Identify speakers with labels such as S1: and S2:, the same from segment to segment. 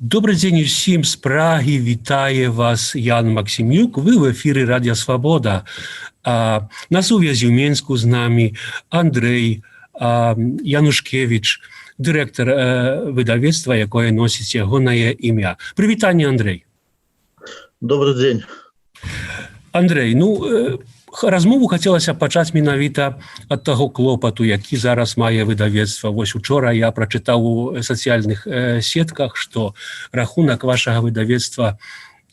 S1: Добрый дзень усім з Прагі, вітае вас Ян Максімюк, вы в эфіры Радіо Свабода. На сувязі ў Менску з намі Андрэй Янушкевіч, дырэктар выдавецтва, якое носіць ягонае імя. Прывітанне, Андрэй.
S2: Добрый дзень.
S1: Андрэй, размову хацелася пачаць менавіта ад таго клопату, які зараз мае выдавецтва. Вось учора я прачытаў у сацыяльных сетках, што рахунак вашага выдавецтва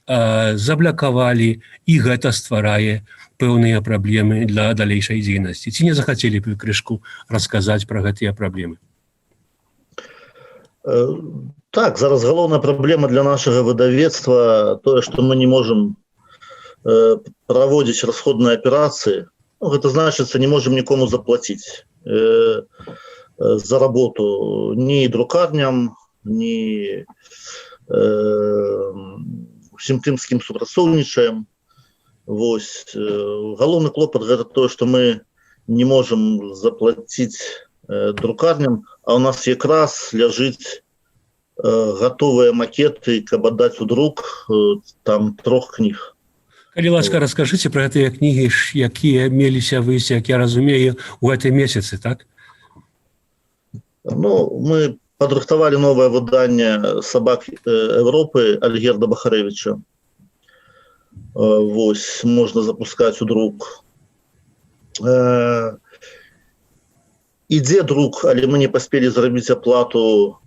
S1: заблакавалі, і гэта стварае пэўныя праблемы для далейшай дзейнасці. Ці не захацелі б вы крышку расказаць пра гэтыя праблемы?
S2: Так, зараз галоўная праблема для нашага выдавецтва тое, што мы не можам проводить расходные операции. Это значит, не можем никому заплатить за работу ни друкарням, ни всем тем, с кем супрацоўнічаем. Галоўны клопат — это то, что мы не можем заплатить друкарням, а у нас якраз ляжыць готовые макеты, каб аддаць у друк там 3 кніг.
S1: Калі ласка, раскажыце пра гэтыя кнігі, якія меліся выйсці, як я разумею, у гэтай месяцы, так?
S2: Мы падрыхтавалі новае выданне «Сабак Европы» Альгерда Бахаревича. Можна запускаць у друк. Ідзе друк, але мы не паспелі зрабіць аплату.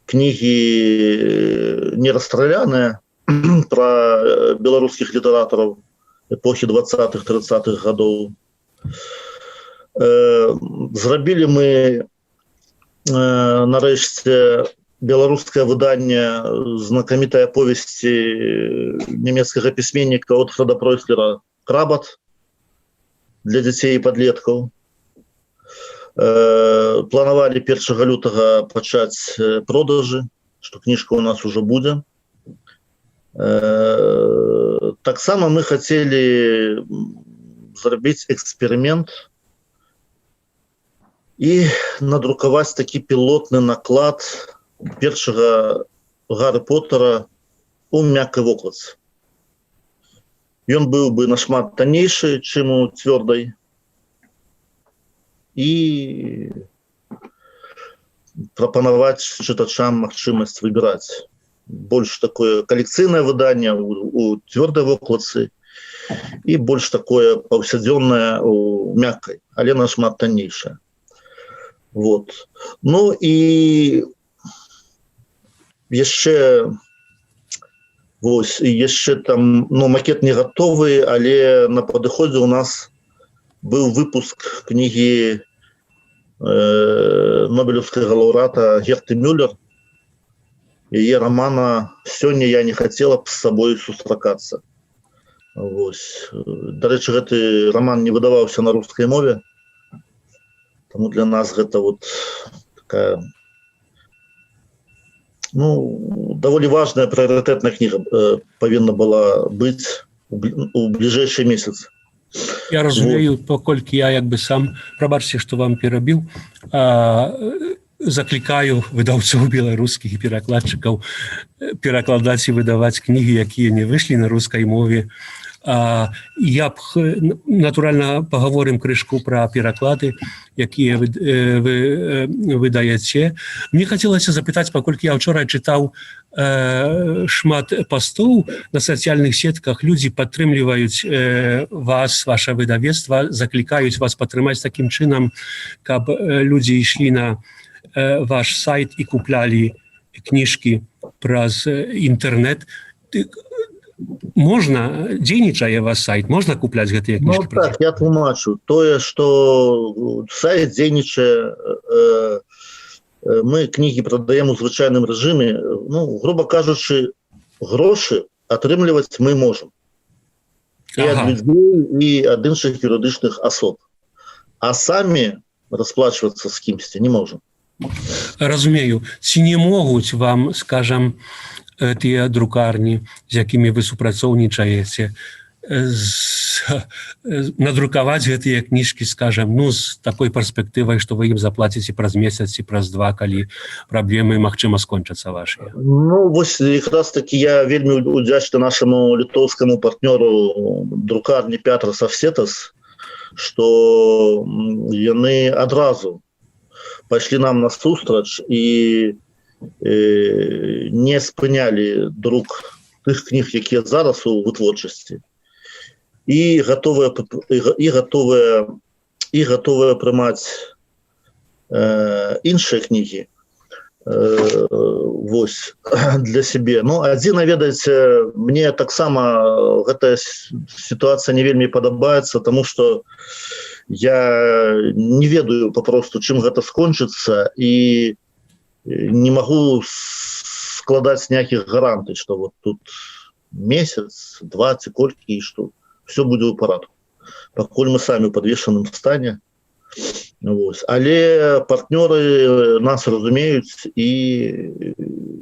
S2: Кнігі не расстраляныя, про белорусских литераторов эпохи 20-30-х годов. Зрабілі мы нарэшце беларускае выданне знакамітай аповесці нямецкага пісьменніка Отхарда Пройслера «Крабат» для дзяцей і падлеткаў. Планавалі 1 лютага пачаць продажы, што кніжка у нас ужо будзе. Таксама мы хацелі зрабіць эксперымент і надрукаваць такі пілотны наклад першага Гарры Поттера у мяккай вокладцы. Ён быў бы нашмат таннейшы, чым у цвёрдай, і прапанаваць чытачам магчымасць выбіраць. Больш такое калекцыйнае выданне у цвёрдай вокладцы і больш такое паўсядзённае у мяккай, але нашмат таннейшае. І яшчэ там макет не гатовы, але на падыходзе у нас быў выпуск кнігі нобелеўскага лаўрэата Герты Мюллер. Яе романа «Сёння я не хацела б з сабой сустракацца». Дарэчы, гэты роман не выдаваўся на рускай мове, таму для нас гэта такая даволі важная прыярытэтная кніга павінна была быць у бліжэйшы месяц.
S1: Я разумею, паколькі я сам, прабачце, што вам перабіў, заклікаю выдаўцоў беларускіх і перакладчыкаў перакладаць і выдаваць кнігі, якія не выйшлі на рускай мове. Я б, натуральна, пагаворым крышку пра пераклады, якія вы выдаяце. Мне хацелася запытаць, паколькі я ўчора чытаў шмат пастоў на сацыяльных сетках, людзі падтрымліваюць вас, ваше выдавецтва, заклікаюць вас падтрымаць такім чынам, каб людзі ішлі на ваш сайт і куплялі кніжкі праз інтэрнэт. Можна, дзейнічае ваш сайт, можна купляць гэтыя кніжкі?
S2: Так, я тлумачу. Тое, што сайт дзейнічае, мы кнігі прадаем у звычайным рэжыме, груба кажучы, грошы атрымліваць мы можам. І ад людзей, і ад іншых юрыдычных асоб. А самі расплачвацца з кімсьці не можам.
S1: Разумею. Ці не могуць вам, скажам, тыя друкарні, з якімі вы супрацоўнічаеце, надрукаваць гэтыя кніжкі, скажем, ну, з такой перспектывай, што вы ім заплаціце праз месяц ці праз два, калі праблемы, магчыма, скончацца вашыя?
S2: Ну, вось якраз таки я вельмі удзячны нашаму літоўскаму партнёру друкарні Пятрас Авсетас, што яны адразу пайшлі нам насустрач і не спынялі друк тых кніг, якія зараз у вытворчасці, і гатовыя прымаць іншыя кнігі вось для сябе. Ну, адзіна, ведаеце, мне таксама гэтая сітуацыя не вельмі падабаецца, таму што я не ведаю папросту, чым гэта скончыцца, і не магу складаць ніякіх гарантый, што вот тут месяц, два ці колькі, і што все будзе ў парадку. Пакуль мы самі ў падвешаным стане. Вось. Але партнёры нас разумеюць і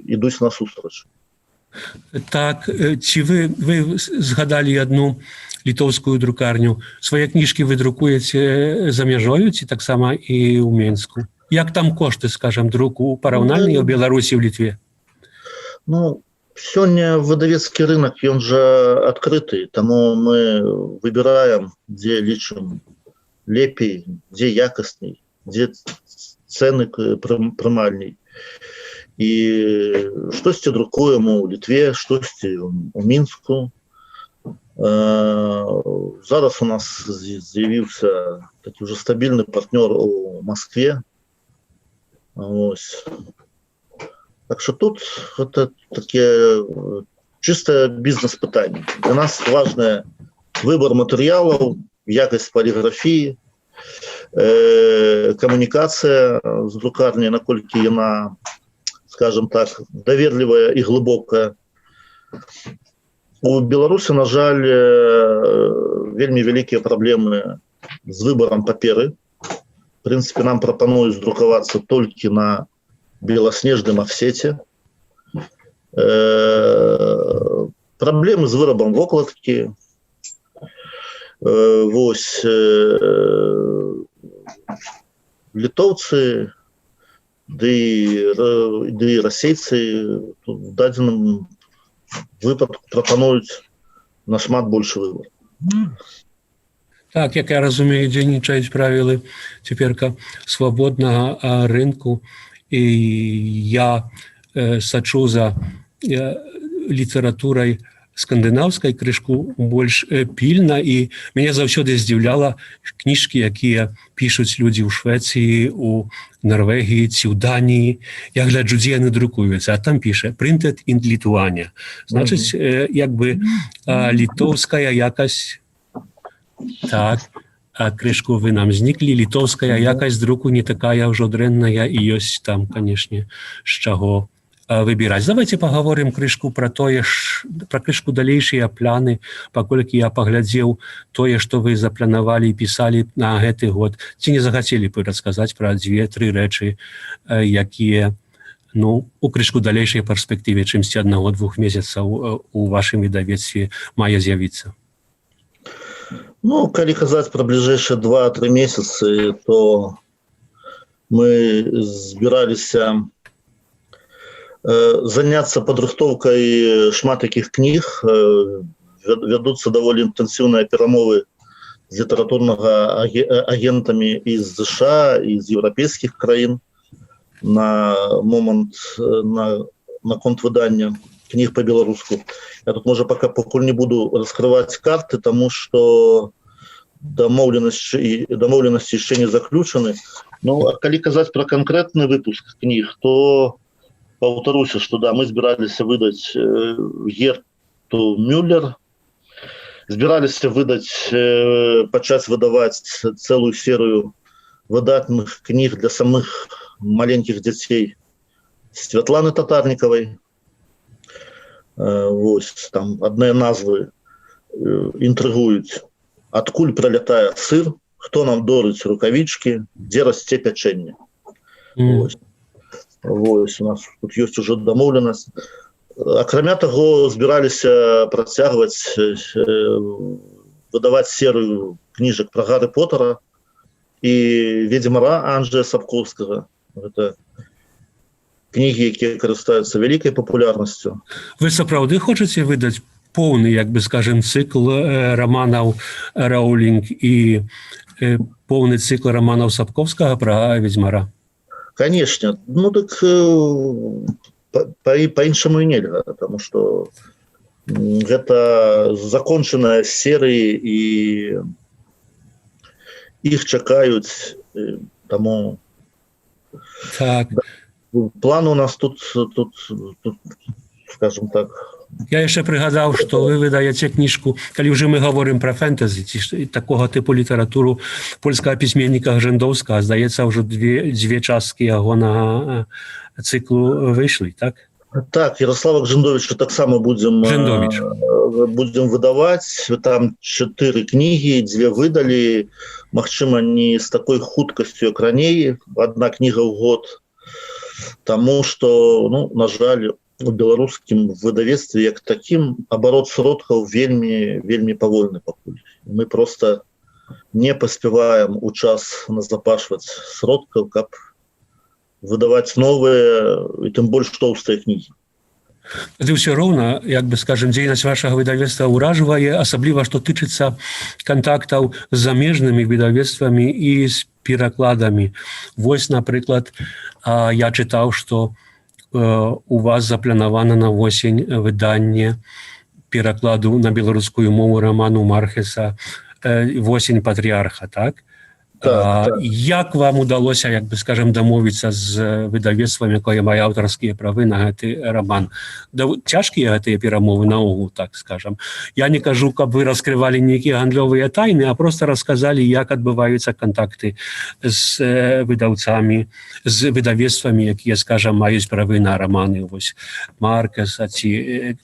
S2: ідуць насустрач.
S1: Так, ці вы згадалі адну літоўскую друкарню? Свае кніжкі вы друкуеце за мяжою ці таксама і ў Менску? Як там кошты, скажем, друку параўнальныя ў Беларусі, ў Літве?
S2: Ну, сёння выдавецкі рынок, ён жа адкрыты, таму мы выбіраем, дзе лічым лепей, дзе якасней, дзе цэны прымальней. І штосьці друкуем у Літве, штосьці у Мінску. Зараз у нас з'явіўся такі ўжо стабільны партнёр у Маскве. Ось. Так что тут это такие чисто бизнес-пытания. Для нас важно выбор материалов, якость полиграфии, коммуникация с друкарней, наколькі яна, скажем так, доверливая и глубокая. У Беларуси, на жаль, вельмі вялікія проблемы с выбором паперы. В принципе, нам пропонуют друковаться только на белоснежном офсете. Проблемы с вырабом вокладки. Вось. Літоўцы, да і расейцы в дадзеным выпадку прапануюць нашмат большы выбор.
S1: Так, як я разумею, дзейнічаюць правілы цяперка свабоднага рынку, і я сачу за літаратурай скандынаўскай крышку больш пільна, і мяне заўсёды здзіўляла кніжкі, якія пішуць людзі ў Швецыі, у Нарвегіі ці ў Даніі. Я гляджу, дзе яны друкуюцца, а там піша «Printed in Lithuania». Значыць, як бы літоўская якасць. Так, а крышку вы нам зніклі. Літоўская якасць друку не такая ўжо дрэнная, і ёсць там, канешне, з чаго выбіраць. Давайте паговорым крышку пра крышку далейшыя пляны, паколькі я паглядзеў тое, што вы запланавалі і пісалі на гэты год. Ці не захацелі б расказаць пра 2-3 рэчы, якія у крышку далейшай перспектыве, чымсьці 1-2 месяцаў у вашым выдавецтве мае з'явіцца?
S2: Ну, калі казаць пра бліжэйшыя 2-3 месяцы, то мы збіраліся заняться падрыхтоўкай шмат якіх кніг. Вядуцца даволі інтэнсіўныя перамовы з літаратурнага агентамі з США і з еўрапейскіх краін на момант наконт выдання кніг по-беларуску. Я тут, можа, пакуль не буду раскрываць карты, таму што дамоўленасці яшчэ не заключаны. Ну, а калі казаць пра канкрэтны выпуск кніг, то паўтаруся, што да, мы збіраліся выдаць Герту Мюллер, збіраліся пачаць выдаваць цэлую серыю выдатных кніг для самых маленькіх дзяцей Святланы Татарнікавай. Вось, там адныя назвы інтрыгуюць. Адкуль пралятае сыр, хто нам дорыць рукавічкі, дзе расце пячэнне. Вось, у нас тут ёсць ужо дамоўленасць. Акрамя таго, збіраліся працягваць выдаваць серыю кніжак пра Гарры Поттера і Ведзьмара Анджэя Сапкоўскага. Гэта кнігі, якія карыстаюцца вялікай папулярнасцю.
S1: Вы сапраўды хочаце выдаць поўны, як бы скажем, цыкл романаў Роулінг і поўны цыкл романаў Сапкоўскага пра Ведзьмара?
S2: Конечно. Ну так по-іншаму і нельга, потому что гэта закончаная серыі і іх чакаюць, таму
S1: Так.
S2: план у нас тут, скажем так.
S1: Я яшчэ прыгадаў, што вы выдаеце кніжку, калі ўжо мы гаворым пра фэнтэзі, ці такога тыпу літаратуру польскага пісьменніка Гжэндоўскага, здаецца, ўжо дзве часткі ягонага цыклу выйшлі, так?
S2: Так, Ярослава Гжэндовіча таксама будзем выдаваць. Там 4 кнігі, 2 выдалі, магчыма, не з такой хуткасцю, як раней, 1 кніга ў год, таму што, ну, на жаль, у беларускім выдавецтве як такім абарот сродкаў вельмі павольны пакуль. Мы просто не паспяваем у час назапашваць сродкаў, каб выдаваць новыя і тым больш тоўстыя кнігі.
S1: Ды ўсё роўна, як бы скажем, дзейнасць вашага выдавецтва ўражвае, асабліва што тычыцца кантактаў з замежнымі выдавецтвамі і з перакладамі. Вось, напрыклад, я чытаў, што у вас запланавана на восень выданне перакладу на беларускую мову роману Мархеса «Восень патрыарха», так?
S2: Так.
S1: Як вам удалося, як бы скажем, дамовіцца з выдавецтвам, якое мае аўтарскія правы на гэты роман? Цяжкія гэтыя перамовы наогул, так скажем. Я не кажу, каб вы раскрывалі нейкія гандлёвыя тайны, а просто расказалі, як адбываюцца кантакты з выдаўцамі, з выдавецтвамі, якія, скажем, маюць правы на романы вось Маркеса, ці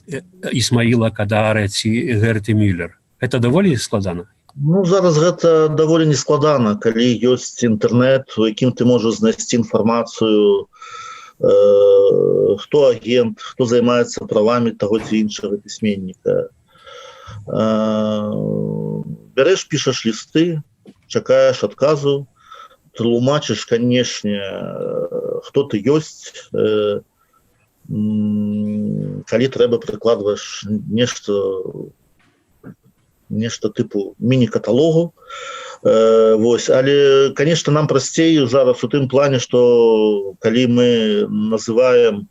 S1: Ісмаіла Кадары, ці Герты Мюллер. Гэта даволі складана?
S2: Ну, зараз гэта даволі нескладана, калі ёсць інтэрнэт, у якім ты можаш знайсці інфармацыю, хто агент, хто займаецца правамі таго ці іншага пісьменніка. Бярэш, пішаш лісты, чакаеш адказу, тлумачыш, канешне, хто ты ёсць, калі трэба прыкладваеш нешта тыпу міні-каталогу. Вось. Але, конечно, нам прасцей зараз у тым плане, што калі мы называем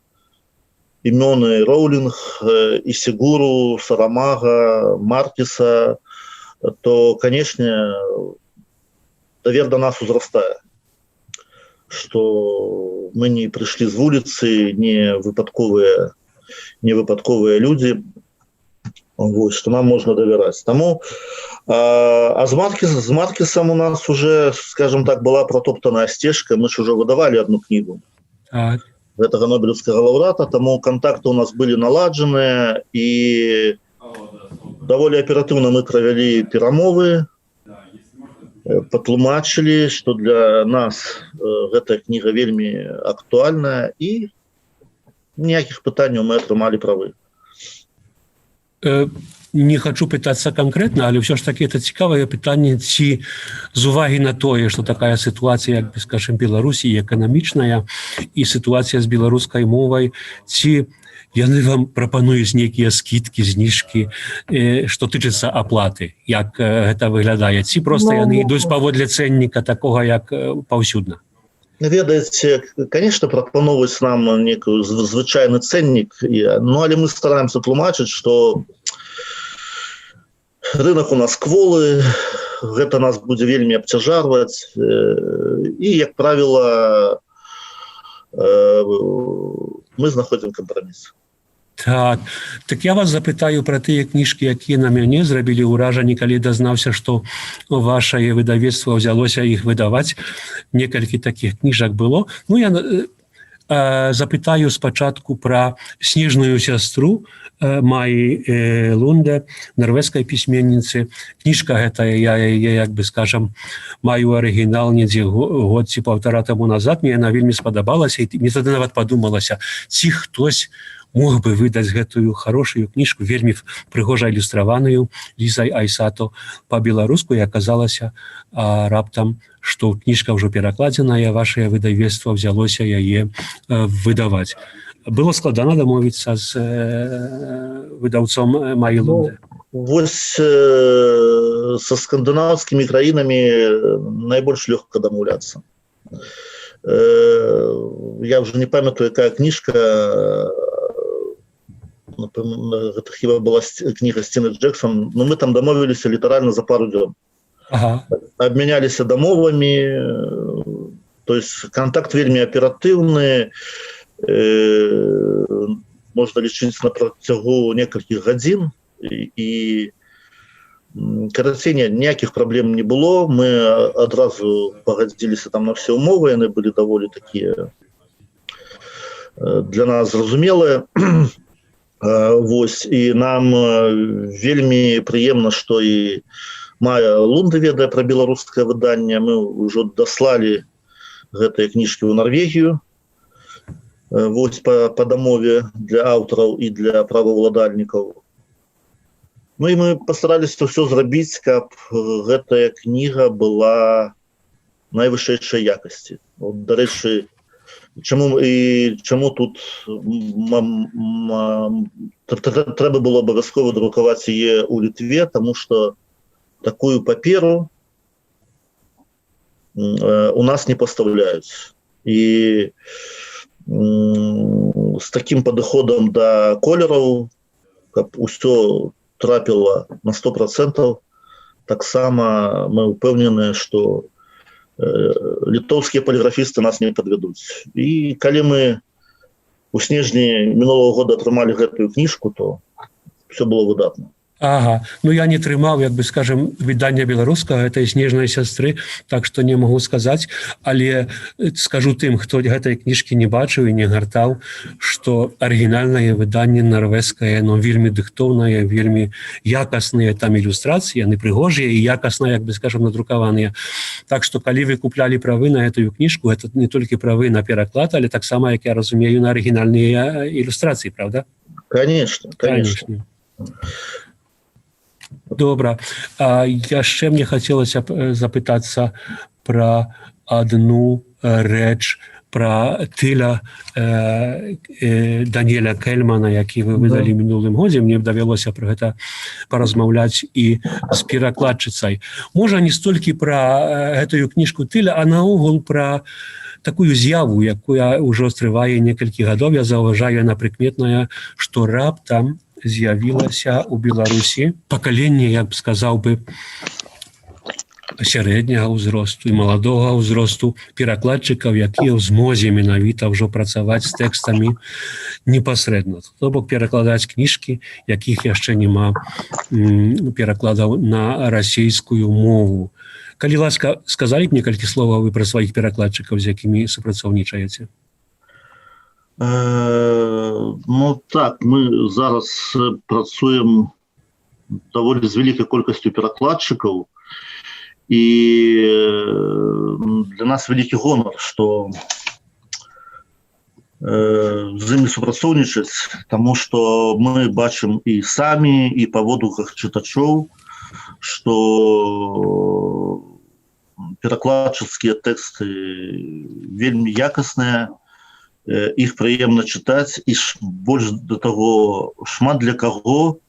S2: імёны Роулінг, Ісігуру, Сарамага, Маркеса, то, конечно, давер да нас узрастае. Што мы не прыйшлі з вуліцы, не выпадковыя людзі, вот, что нам можно доверять. Тому, с Маркесом у нас уже, скажем так, была протоптанная стежка. Мы же уже выдавали одну книгу.
S1: Так.
S2: Этого Нобелевского лауреата, тому контакты у нас были наладжены, и довольно оперативно мы провели перамовы, патлумачили, что для нас эта книга вельми актуальная, и никаких пытаний мы атрымали правы.
S1: Не хочу пытацца канкрэтна, але ўсё ж таки это цікавае пытанне, ці з увагі на тое, што такая сітуацыя, як бы скажем, Беларусі эканамічная і сітуацыя з беларускай мовай, ці яны вам прапануюць нейкія скідкі, зніжкі, што тычыцца аплаты, як гэта выглядае, ці проста яны ідуць паводле цэнніка такога, як паўсюдна?
S2: Ведаеце, конечно, прапановваюць нам некую звычайны цэннік, ну, але мы стараемся тлумачыць, што рынок у нас кволы, гэта нас будзе вельмі абцяжарваць, і, як правіла, мы знаходзім кампраміс.
S1: Так я вас запытаю пра тыя кніжкі, якія на мяне зрабілі ўражанне, калі дазнаўся, што вашае выдавецтва ўзялося іх выдаваць. Некалькі такіх кніжак было. Ну, я запытаю спачатку пра снежную сястру Маі Лунде, нарвежскай пісьменніцы. Кніжка гэтая, я яе, як бы скажам, маю арыгінал недзе год ці паўтара таму назад. Мне яна вельмі спадабалася, і мне тады нават падумалася, ці хтось мог бы выдаць гэтую хорошую кніжку, вельмі прыгожа ілюстраваную Лізай Айсато па-беларуску, і аказалася раптам, што кніжка ўжо перакладзеная, вашае выдавецтва ўзялося яе выдаваць. Было складана дамовіцца з выдаўцом Маі Лунде?
S2: Вось со скандинавскими краинами найбольш легко домовляться. Я уже не памятаю, какая книжка, это хіба была книга Стины Джексон, но мы там домовились литерально за пару дней.
S1: Ага.
S2: Обменялись домовами, то есть контакт вельми оперативный, можно лічыць на працягу некалькіх гадзін, і карацей, ніякіх праблем не было. Мы адразу пагадзіліся там на все умовы, яны былі даволі такія для нас зразумелыя. Вось, і нам вельмі прыемна, што і Майя Лунде ведае пра беларускае выданне. Мы ўжо даслалі гэтыя кніжкі ў Нарвегію, вось па дамове для аўтараў і для праваўладальнікаў. Ну і мы пастараліся ўсё зрабіць, каб гэтая кніга была найвышэйшай якасці. От, дарэчы, чаму тут трэба было абавязкова друкаваць яе ў Літве, таму што такую паперу у нас не пастаўляюць. І з такім падыходам да колераў, каб усё трапіла на 100%, таксама мы ўпэўненыя, што літоўскія паліграфісты нас не падвядуць. І калі мы у снежні мінулого года атрымалі гэтую кніжку, то все было выдатна.
S1: Ага, ну я не трымаў, як бы скажем, выдання беларускага гэтай снежнай сястры, так што не магу сказаць, але скажу тым, хто гэтай кніжкі не бачыў і не гартаў, што арыгінальнае выданне нарвежскае, но вельмі дыхтоўнае, вельмі якасныя там ілюстрацыі, яны прыгожыя і якасна, як бы скажем, надрукаваныя. Так што калі вы куплялі правы на гэтую кніжку, гэта не толькі правы на пераклад, але таксама, як я разумею, на арыгінальныя ілюстрацыі, правда?
S2: Конечно.
S1: Добра. Яшчэ мне хацелася запытацца пра адну рэч, пра тыля Даніэля Кельмана, які вы выдалі мінулым годзе. Мне давялося пра гэта паразмаўляць і з перакладчыцай. Можа, не столькі пра гэтую кніжку тыля, а наогул пра такую з'яву, якая ўжо трывае некалькі гадоў. Я заўважаю, яна прыкметная, што раптам з'явілася ў Беларусі пакаленне, я б сказаў бы, сярэдняга ўзросту і маладога ўзросту перакладчыкаў, якія ў змозе менавіта ўжо працаваць з тэкстамі непасрэдна. То бок перакладаць кніжкі, якіх яшчэ няма перакладаў на расійскую мову. Калі ласка, сказалі б некалькі словаў вы пра сваіх перакладчыкаў, з якімі супрацоўнічаеце?
S2: Ну так, мы зараз працуем даволі з вялікай колькасцю перакладчыкаў, і для нас вялікі гонар, што з імі супрацоўнічаць, таму што мы бачым і самі, і па водгуках чытачоў, што перакладчыцкія тэксты вельмі якасныя, іх прыемна чытаць, і больш да таго, шмат для каго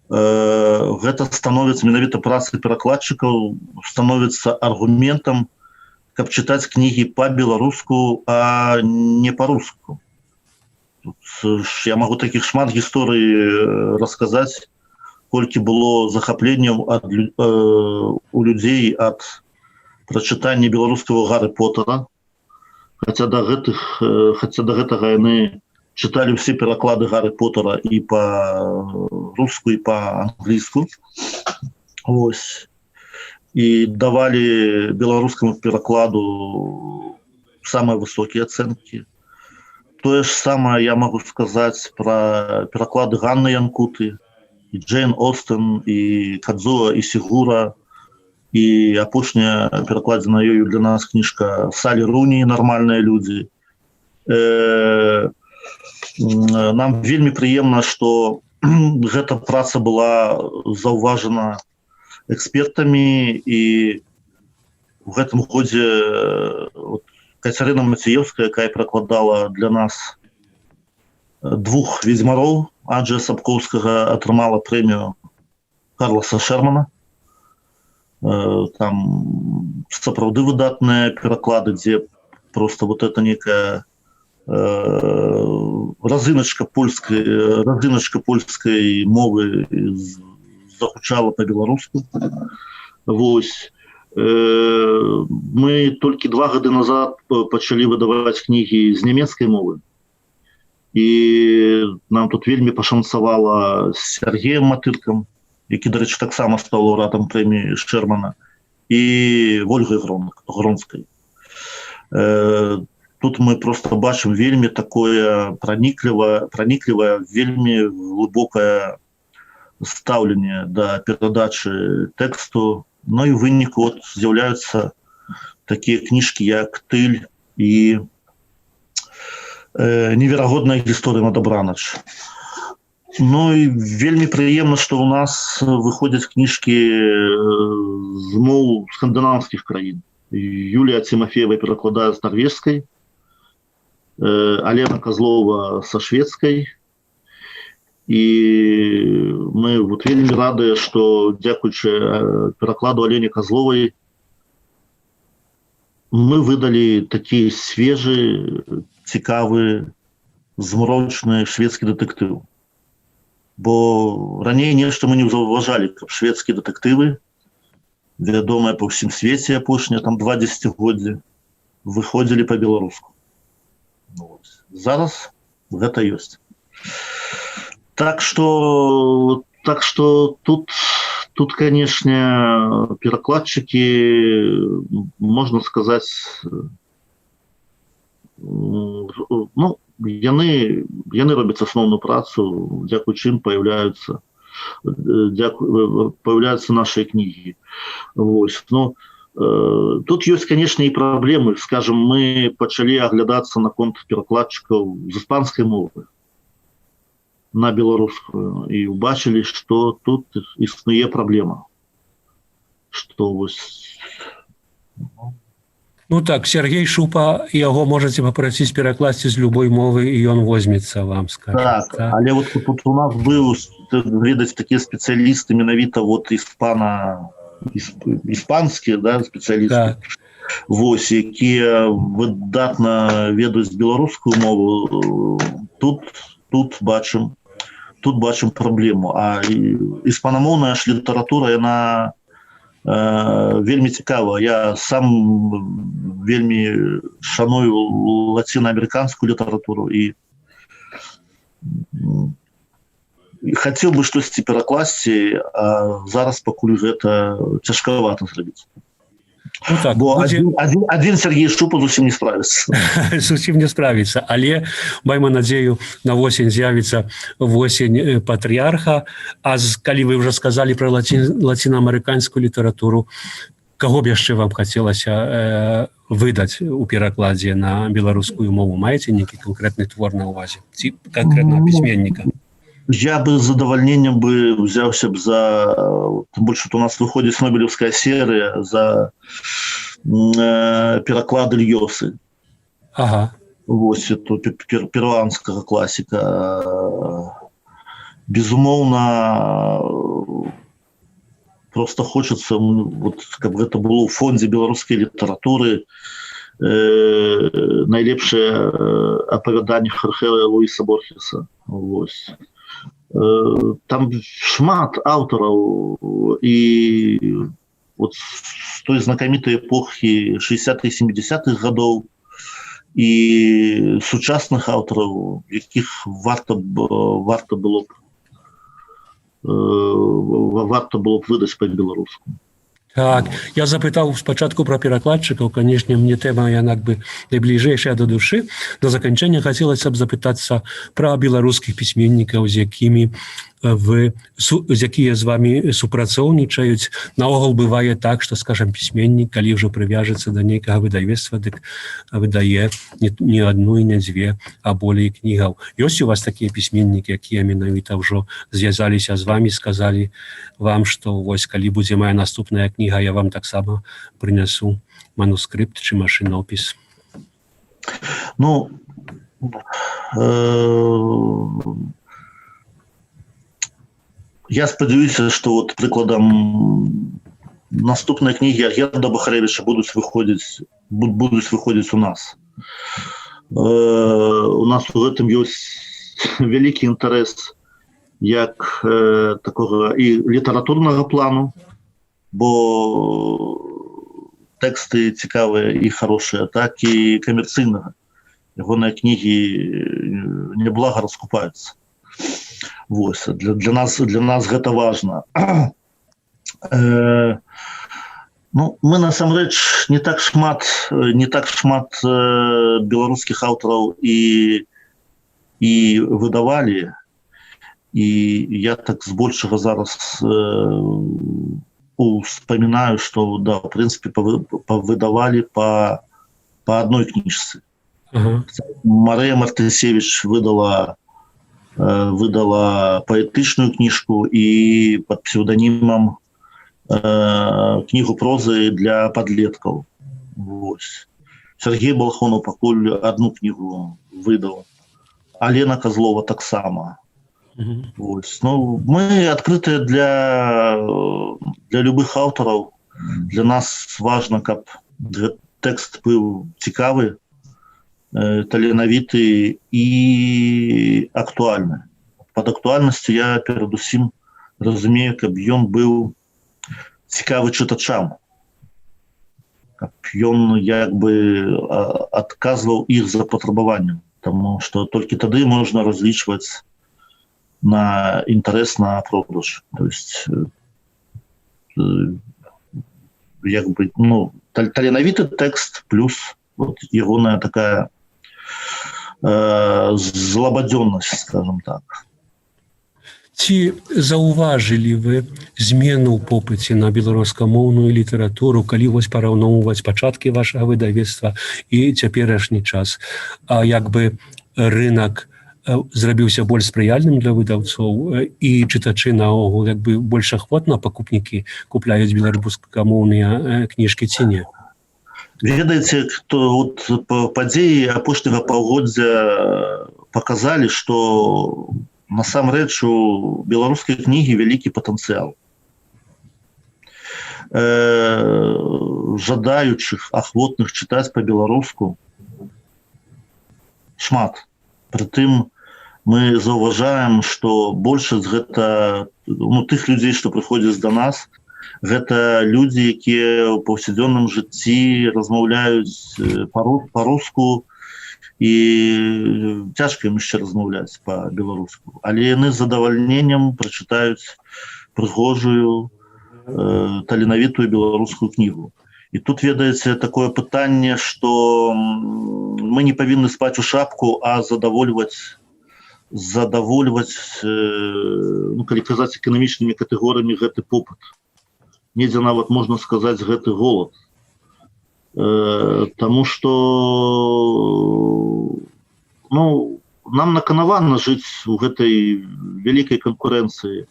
S2: гэта становіцца, менавіта праца перакладчыкаў становіцца аргументам, каб чытаць кнігі па-беларуску, а не па-руску. Я магу такіх шмат гісторый расказаць, колькі было захапленняў у людзей ад прачытання беларускага Гарры Поттера, хаця да гэтага яны чыталі ўсе пераклады Гарры Поттера і па-руску, і па-англійску. Вось. І давалі беларускаму перакладу самыя высокія ацэнкі. Тое ж самае я магу сказаць пра пераклады Ганны Янкуты, і Джейн Остен, і Кадзуо Ісігура, і апошняя перакладзена ёю для нас кніжка Салі Руні «Нармальныя людзі». Нам вельмі прыемна, што гэта праца была заўважана экспертамі, і в гэтым годзе Кацярына Маціеўская, якая перакладала для нас двух ведзьмароў, Анджэя Сапкоўскага, атрымала прэмію Карласа Шермана. Там сапраўды выдатныя пераклады, дзе просто вот это некая разыначка польскай мовы загучала па-беларуску. Вось. Мы толькі 2 гады назад пачалі выдаваць кнігі з нямецкай мовы. І нам тут вельмі пашанцавала з Сергеем Матыркам, які, до речі, таксама стаў лаўрэатам прэміі Шермана, і Ольгай Гронскай. Тут мы просто бачым вельмі такое праніклівае, вельмі глыбокае стаўленне да перадачы тэксту. Ну і ў выніку з'яўляюцца такія кніжкі, як «Тыль» і «Неверагодная гісторыя на добранач». Ну і вельмі прыемна, што ў нас выходзяць кніжкі з моў скандынаўскіх краін. Юлія Тимофеева перакладае з нарвежскай, Алена Козлова са шведскай. І мы вельмі радыя, што дзякуючы перакладу Алені Козловай мы выдалі такі свежы, цікавы, змрочны шведскі дэтэктыў. Бо раней нешта мы не заўважалі, каб шведскія дэтэктывы, вядомыя па ўсім свеце апошнія, там 2 дзесяцігоддзі, выходзілі па-беларуску. Зараз гэта ёсць. Так что тут, конечно, перакладчыкі, можна сказаць, ну, яны робяць асноўную працу, дзякуючы ім паяўляюцца нашыя кнігі. Вось. Ну, тут ёсць, конечно, і праблемы. Скажем, мы пачалі аглядацца наконт перакладчыкаў з іспанскай мовы на беларускую і ўбачылі, што тут існуе праблема. Што вось...
S1: Ну так, Сергей Шупа, яго можаце папрасіць перакласці з любой мовы, і ён возьмецца вам, скажем.
S2: Так, але вот тут у нас быў, ведаць, такія спецыялісты, менавіта вот іспанскія, да, спецыялісты. Вось, якія выдатна ведаюць беларускую мову. Тут бачым праблему. А іспанамоўная ж літаратура, яна вельмі цікава. Я сам вельмі шаную лацінаамерыканскую літаратуру і хацеў бы штосьці перакласці, а зараз пакуль гэта цяжкавата зрабіць.
S1: Ну, так,
S2: бо один Сергей Шупа зусім не справіцца.
S1: Зусім не справіцца, але маем надзею, на восень з'явіцца восень патрыярха. А калі вы ўжо сказалі пра лацінаамерыканскую літаратуру, каго б яшчэ вам хацелася выдаць у перакладзе на беларускую мову? Маеце нейкі канкрэтны твор на ўвазе? Ці канкрэтнага пісьменніка?
S2: Я бы з задавальненнем взяўся б за... Тым больш, у нас выходзіць нобелевская серыя за пераклады Льёсы.
S1: Ага.
S2: Вось, это перуанскага класіка. Безумоўна, просто хочацца, вот, каб гэта было ў фондзе беларускай літаратуры, найлепшае апавяданне Хорхе Луіса Борхеса. Вось. Там шмат аўтараў, і вот з той знакамітай эпохі 60-х, 70-х гадоў і сучасных аўтараў, якіх варта было б выдаць па-беларуску.
S1: Так, я запытаў спачатку пра перакладчыкаў, канешне, мне тэма як бы найбліжэйшая да душы. На заканчэнне хацелася б запытацца пра беларускіх пісьменнікаў, з якія з вамі супрацоўнічаюць. Наогул бывае так, што, скажам, пісьменнік, калі ўжо прывяжацца да нейкага выдавецтва, дык выдае не адну і не дзве, а болей кнігаў. Ёсць у вас такія пісьменнікі, якія менавіта ўжо звязаліся з вамі, сказалі вам, што вось калі будзе моя наступная кніга, я вам таксама прынясу манускрипт ці машынопіс.
S2: Ну, я спадзяюся, што вот прыкладам наступныя кнігі Герда Бахаревіча будуць выходзіць у нас. У нас у гэтым ёсць вялікі інтарэс як такога і літаратурнага плану, бо тэксты цікавыя і хорошыя, так і камерцыйнага. Ягоныя кнігі неблага раскупаюцца. Вось, для нас гэта важна. Ну, мы насамрэч не так шмат беларускіх аўтараў і выдавалі, і я так збольшага зараз успамінаю, што да, в прынцыпе, выдавалі па адной кніжцы. Марыя Мартысевіч выдала паэтычную кніжку і пад псевданімам кнігу прозы для падлеткаў. Вось. Сергей Балахонаў пакуль одну кнігу выдаў. Алена Козлова таксама. Вось. Ну, мы адкрытыя для любых аўтараў. Для нас важна, каб тэкст быў цікавы, таленавіты і актуальны. Пад актуальнасцю я перадусім разумею, каб ён быў цікавы чытачам. Каб ён як бы адказваў іх запатрабаванням. Таму што толькі тады можна разлічваць на інтарэс на продаж. То есть як бы, ну, таленавіты тэкст плюс вот ягоная такая злабадзённасць, скажем так.
S1: Ці заўважылі вы змену ў попыце на беларускамоўную літаратуру, калі вось параўноўваць пачаткі вашага выдавецтва і цяперашні час? А як бы рынок зрабіўся больш спрыяльным для выдаўцоў і чытачы наогул як бы больш ахвотна пакупнікі купляюць беларускамоўныя кніжкі ці не?
S2: Ведаеце, вот падзеі апошняга паўгоддзя паказалі, што насамрэч у беларускай кнігі вялікі патэнцыял. Жадаючых, ахвотных чытаць па-беларуску шмат. Прытым мы заўважаем, што большасць гэта, ну, тых людзей, што прыходзяць да нас, гэта людзі, якія ў паўсядзённым жыцці размаўляюць па-руску, і цяжка ім яшчэ размаўляць па-беларуску. Але яны з задавальненнем прачытаюць прыгожую, таленавітую беларускую кнігу. І тут, ведаеце, такое пытанне, што мы не павінны спаць у шапку, а задавольваць, ну, калі казаць эканамічнымі катэгорыямі, гэты попыт. Недзе нават можна сказаць гэты голад. Таму што, ну, нам наканавана жыць у гэтай вялікай канкурэнцыі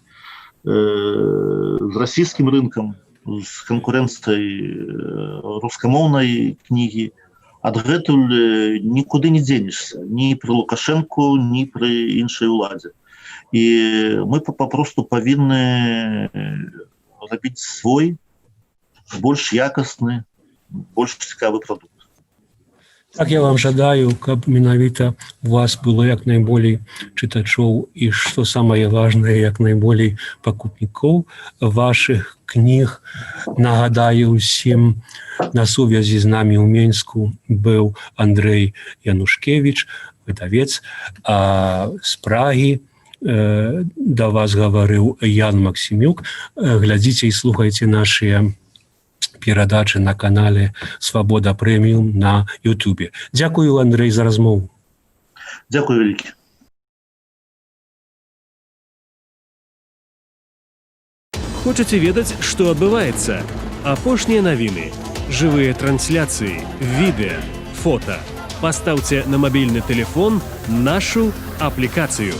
S2: з расійскім рынкам, з канкурэнцыяй рускамоўнай кнігі. Адгэтуль нікуды не дзенешся, ні пры Лукашэнку, ні пры іншай уладзе. І мы папросту павінны рабіць свой, больш якасны, больш цікавы прадукт.
S1: Так, я вам жадаю, каб менавіта у вас было як найболей чытачоў і, што самае важнае, як найболей пакупнікоў вашых кніг. Нагадаю ўсім, на сувязі з намі ў Менску быў Андрэй Янушкевіч, выдавец, а з Прагі да вас гаварыў Ян Максімюк. Глядзіце і слухайце нашыя перадачы на канале Свабода Прэміум на Ютубе. Дзякую, Андрэй, за размову.
S2: Дзякуй вялікі.
S3: Хочаце ведаць, што адбываецца? Апошнія навіны, жывыя трансляцыі, відэа, фота. Пастаўце на мабільны тэлефон нашу аплікацыю.